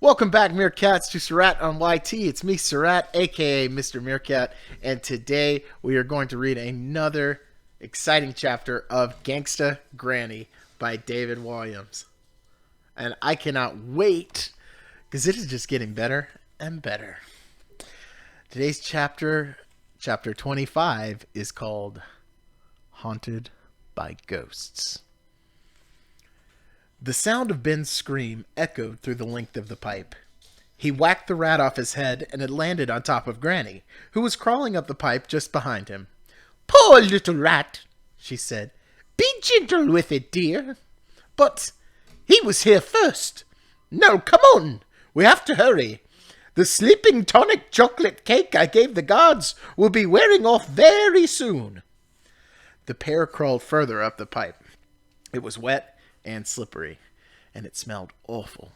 Welcome back, Meerkats, to Surratt on YT. It's me, Surratt, aka Mr. Meerkat, and today we are going to read another exciting chapter of Gangsta Granny by David Walliams. And I cannot wait, because it is just getting better and better. Today's chapter 25, is called Haunted by Ghosts. The sound of Ben's scream echoed through the length of the pipe. He whacked the rat off his head, and it landed on top of Granny, who was crawling up the pipe just behind him. "Poor little rat," she said. "Be gentle with it, dear." "But he was here first." "No, come on. We have to hurry. The sleeping tonic chocolate cake I gave the guards will be wearing off very soon." The pair crawled further up the pipe. It was wet and slippery, and it smelled awful.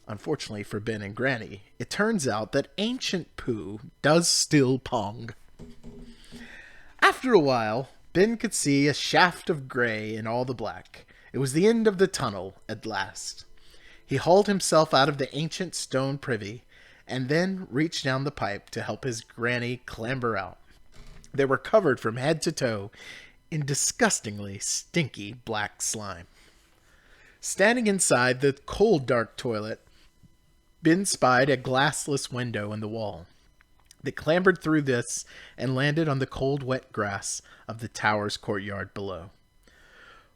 Unfortunately for Ben and Granny, it turns out that ancient poo does still pong. After a while, Ben could see a shaft of gray in all the black. It was the end of the tunnel at last. He hauled himself out of the ancient stone privy, and then reached down the pipe to help his Granny clamber out. They were covered from head to toe in disgustingly stinky black slime. Standing inside the cold, dark toilet, Ben spied a glassless window in the wall. They clambered through this and landed on the cold, wet grass of the tower's courtyard below.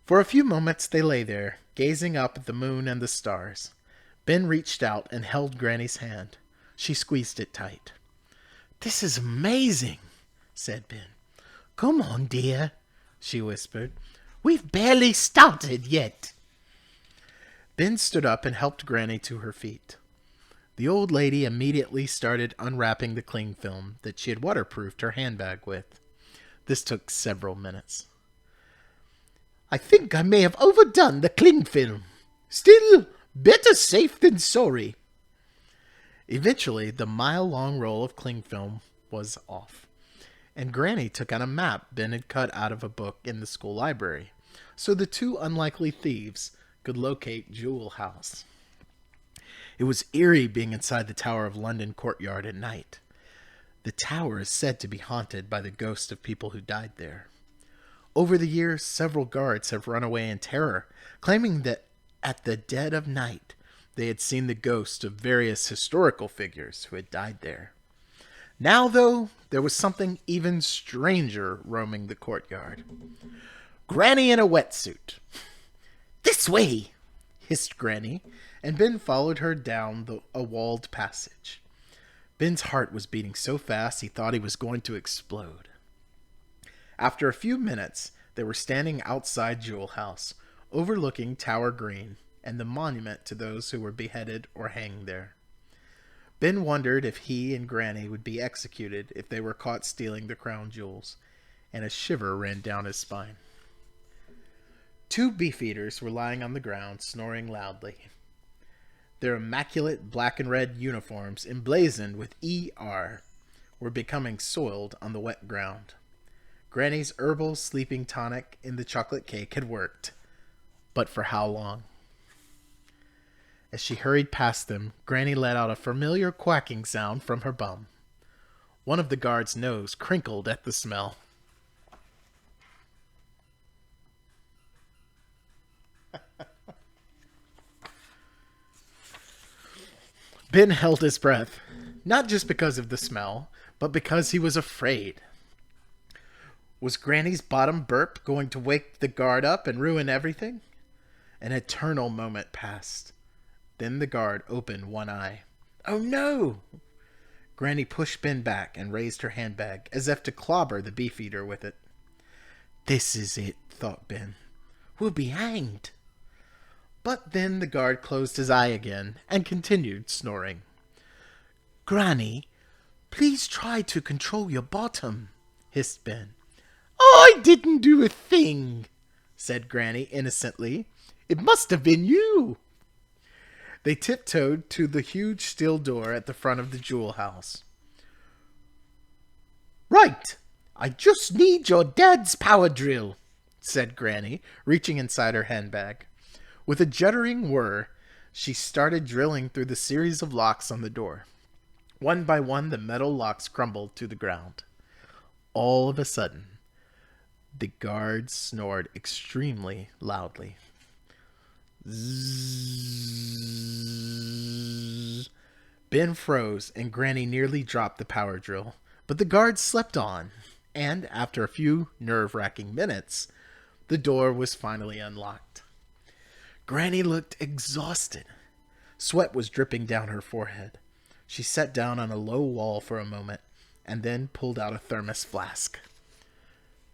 For a few moments they lay there, gazing up at the moon and the stars. Ben reached out and held Granny's hand. She squeezed it tight. "This is amazing," said Ben. "Come on, dear," she whispered. "We've barely started yet." Ben stood up and helped Granny to her feet. The old lady immediately started unwrapping the cling film that she had waterproofed her handbag with. This took several minutes. "I think I may have overdone the cling film. Still, better safe than sorry." Eventually, the mile-long roll of cling film was off, and Granny took out a map Ben had cut out of a book in the school library, so the two unlikely thieves could locate Jewel House. It was eerie being inside the Tower of London courtyard at night. The tower is said to be haunted by the ghosts of people who died there. Over the years, several guards have run away in terror, claiming that at the dead of night they had seen the ghosts of various historical figures who had died there. Now, though, there was something even stranger roaming the courtyard. Granny in a wetsuit. "This way," hissed Granny, and Ben followed her down a walled passage. Ben's heart was beating so fast he thought he was going to explode. After a few minutes, they were standing outside Jewel House, overlooking Tower Green and the monument to those who were beheaded or hanged there. Ben wondered if he and Granny would be executed if they were caught stealing the crown jewels, and a shiver ran down his spine. Two beefeaters were lying on the ground, snoring loudly. Their immaculate black and red uniforms, emblazoned with ER, were becoming soiled on the wet ground. Granny's herbal sleeping tonic in the chocolate cake had worked, but for how long? As she hurried past them, Granny let out a familiar quacking sound from her bum. One of the guards' nose crinkled at the smell. Ben held his breath, not just because of the smell, but because he was afraid. Was Granny's bottom burp going to wake the guard up and ruin everything? An eternal moment passed. Then the guard opened one eye. "Oh no!" Granny pushed Ben back and raised her handbag, as if to clobber the beefeater with it. "This is it," thought Ben. "We'll be hanged." But then the guard closed his eye again and continued snoring. "Granny, please try to control your bottom," hissed Ben. "I didn't do a thing," said Granny innocently. "It must have been you." They tiptoed to the huge steel door at the front of the Jewel House. "Right, I just need your dad's power drill," said Granny, reaching inside her handbag. With a juddering whir, She started drilling through the series of locks on the door. One by one, the metal locks crumbled to the ground. All of a sudden, the guards snored extremely loudly. Zzz. Ben froze, and Granny nearly dropped the power drill. But the guards slept on, and after a few nerve-wracking minutes, the door was finally unlocked. Granny looked exhausted. Sweat was dripping down her forehead. She sat down on a low wall for a moment, and then pulled out a thermos flask.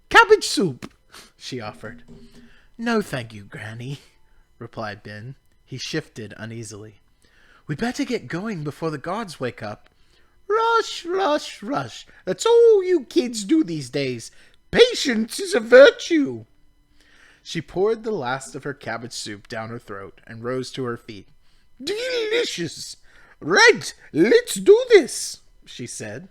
"Cabbage soup," she offered. "No, thank you, Granny," replied Ben. He shifted uneasily. "We better get going before the guards wake up." "Rush, rush, rush. That's all you kids do these days. Patience is a virtue." She poured the last of her cabbage soup down her throat and rose to her feet. "Delicious! Right, let's do this," she said.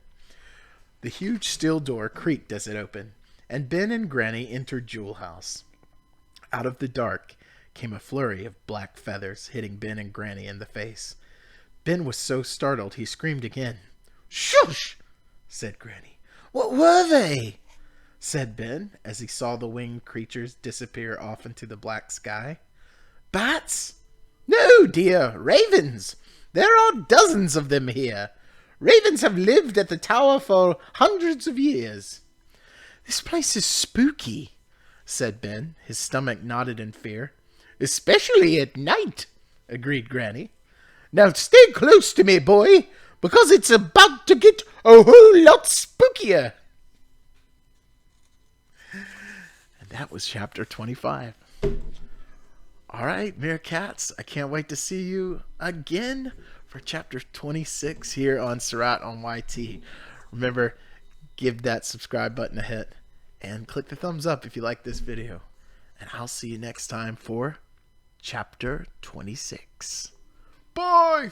The huge steel door creaked as it opened, and Ben and Granny entered Jewel House. Out of the dark came a flurry of black feathers, hitting Ben and Granny in the face. Ben was so startled he screamed again. "Shush!" said Granny. "What were they?" said Ben, as he saw the winged creatures disappear off into the black sky. "Bats?" "No, dear, ravens. There are dozens of them here. Ravens have lived at the tower for hundreds of years." "This place is spooky," said Ben. His stomach knotted in fear. "Especially at night," agreed Granny. "Now stay close to me, boy, because it's about to get a whole lot spookier." And that was chapter 25. All right, Meerkats, I can't wait to see you again for chapter 26 here on Surratt on YT. Remember, give that subscribe button a hit and click the thumbs up if you like this video. And I'll see you next time for chapter 26. Bye!